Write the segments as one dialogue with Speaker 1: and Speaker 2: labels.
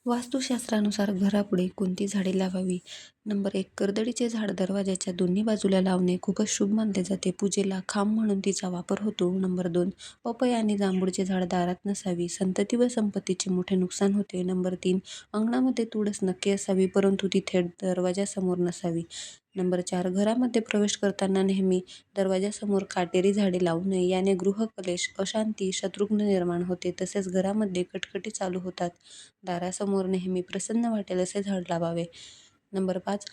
Speaker 1: वास्तुशास्त्रानुसार घरापुढे कोणती झाडे लावावी? नंबर 1. कर्दळीचे झाड दरवाजाच्या दोन्ही बाजूला लावणे खूपच शुभ मानले जाते. पूजेला खांब म्हणून तिचा वापर होतो. नंबर 2. पपई आणि जांभूळचे झाड दारात नसावी. संतती व संपत्तीचे मोठे नुकसान होते. नंबर 3. अंगणामध्ये तुळस नक्की असावी, परंतु ती थेट दरवाजासमोर नसावी. नंबर 4. घरामध्ये प्रवेश करताना नेहमी दरवाजासमोर काटेरी झाडे लावू नये. याने गृहकलेश, अशांती, शत्रुघ्न निर्माण होते. तसेच घरामध्ये कटकटी चालू होतात. दारासमोर नेहमी प्रसन्न वाटेल असे झाड लावावे. नंबर 5.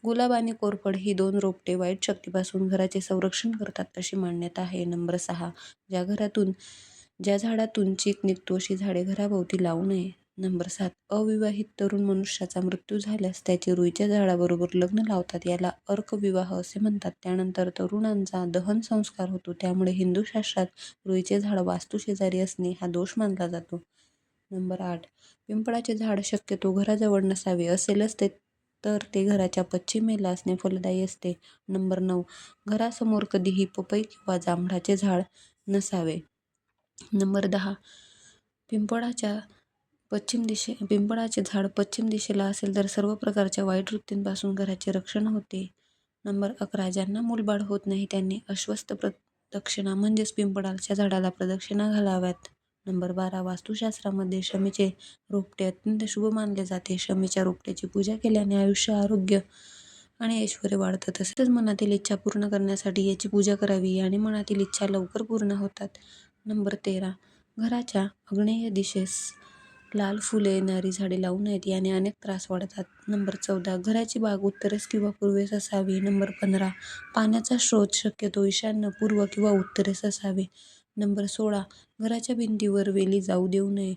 Speaker 1: गुलाब आणि कोरफड ही 2 रोपटे वाईट शक्तीपासून घराचे संरक्षण करतात अशी मान्यता आहे. नंबर 6. ज्या झाडातून चीक निघतो अशी झाडे घराभोवती लावू नये. नंबर 7. अविवाहित तरुण मनुष्याचा मृत्यू झाल्यास त्याचे रुईच्या झाडाबरोबर लग्न लावतात. याला अर्कविवाह असे म्हणतात. त्यानंतर तरुणांचा दहन संस्कार होतो. त्यामुळे हिंदू शास्त्रात रुईचे झाड वास्तुशेजारी असणे हा दोष मानला जातो. नंबर 8. पिंपळाचे झाड शक्यतो घराजवळ नसावे. असेलच तर ते घराच्या पश्चिमेला असणे फलदायी असते. नंबर 9. घरासमोर कधीही पपई किंवा जांभळाचे झाड नसावे. नंबर 10. पिंपळाचे झाड पश्चिम दिशेला असेल तर सर्व प्रकारच्या वाईट वृत्तींपासून घराचे रक्षण होते. नंबर 11. ज्यांना मूलबाळ होत नाही त्यांनी अश्वत्थ प्रदक्षिणा म्हणजेच पिंपळाच्या झाडाला प्रदक्षिणा घालाव्यात. नंबर 12. वास्तुशास्त्रामध्ये शमीचे रोपटे अत्यंत शुभ मानले जाते. शमीच्या रोपट्याची पूजा केल्याने आयुष्य, आरोग्य आणि ऐश्वर्य वाढतं. तसेच मनातील इच्छा पूर्ण करण्यासाठी याची पूजा करावी आणि मनातील इच्छा लवकर पूर्ण होतात. नंबर 13. घराच्या आग्नेय दिशेस लाल फुले येणारी झाडे लावू नयेत. याने अनेक त्रास वाढतात. नंबर 14. घराची बाग उत्तरेस किंवा पूर्वेस असावी. नंबर 15. पाण्याचा स्रोत शक्यतो ईशान्य, पूर्व किंवा उत्तरेस असावे. नंबर 16. घराच्या भिंतीवर वेली जाऊ देऊ नये.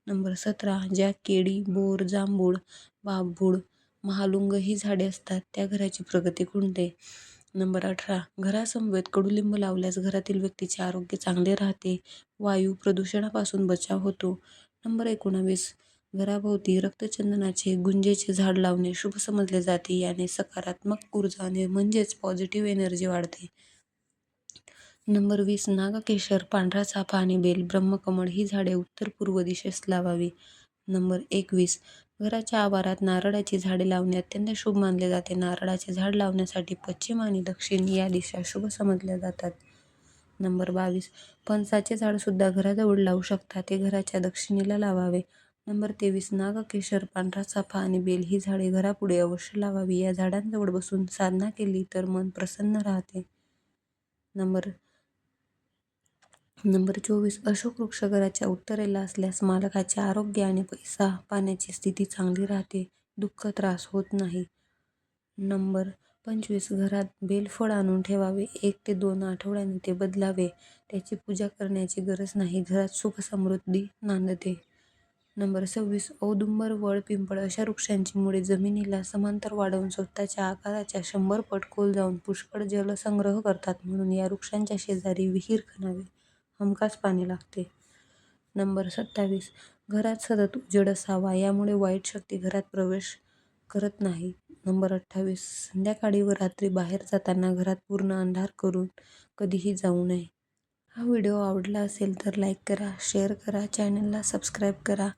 Speaker 1: नंबर 17. ज्या केळी, बोर, जांभूळ, बाभूळ, महालुंग ही झाडे असतात त्या घराची प्रगती खुंटते. नंबर 18. घरासमवेत कडुलिंब लावल्यास घरातील व्यक्तीचे आरोग्य चांगले राहते. वायू प्रदूषणापासून बचाव होतो. नंबर 19. घराभोवती रक्तचंदनाचे, गुंजेचे झाड लावणे शुभ समजले जाते. याने सकारात्मक ऊर्जा म्हणजेच पॉझिटिव्ह एनर्जी वाढते. नंबर 20. नागकेशर, पांढरा चाफा आणि बेल, ब्रह्मकमळ ही झाडे उत्तर-पूर्व दिशेस लावावी. नंबर 21. घराच्या आवारात नारळाची झाडे लावणे अत्यंत शुभ मानले जाते. नारळाचे झाड लावण्यासाठी पश्चिम आणि दक्षिण या दिशा शुभ समजल्या जातात. नंबर 22. फणसाचे झाड सुद्धा घराजवळ लावू शकता. ते घराच्या दक्षिणेला लावावे. नंबर 23. नागकेशर, पांढरा चाफा आणि बेल ही झाडे घरापुढे अवश्य लावावी. या झाडांजवळ बसून साधना केली तर मन प्रसन्न राहते. नंबर 24. अशोक वृक्ष घराच्या उत्तरेला असल्यास मालकाचे आरोग्य आणि पैसा पाण्याची स्थिती चांगली राहते. दुःख, त्रास होत नाही. नंबर 25. घरात बेलफळ आणून ठेवावे. 1 ते 2 आठवड्यांनी ते बदलावे. त्याची पूजा करण्याची गरज नाही. घरात सुख समृद्धी नांदते. नंबर 26. औदुंबर, वड, पिंपळ अशा वृक्षांची मुळे जमिनीला समांतर वाढवून स्वतःच्या आकाराच्या 100 पट खोल जाऊन पुष्कळ जलसंग्रह करतात. म्हणून या वृक्षांच्या शेजारी विहीर खणावी. हमखास पाणी लागते. नंबर 27. घरात सतत उजेड असावा. यामुळे वाईट शक्ती घरात प्रवेश करत नाही. नंबर 28. संध्याकाळी व रात्री बाहेर जाताना घरात पूर्ण अंधार करून कधीही जाऊ नये. हा व्हिडिओ आवडला असेल तर लाईक करा, शेअर करा, चॅनलला सबस्क्राईब करा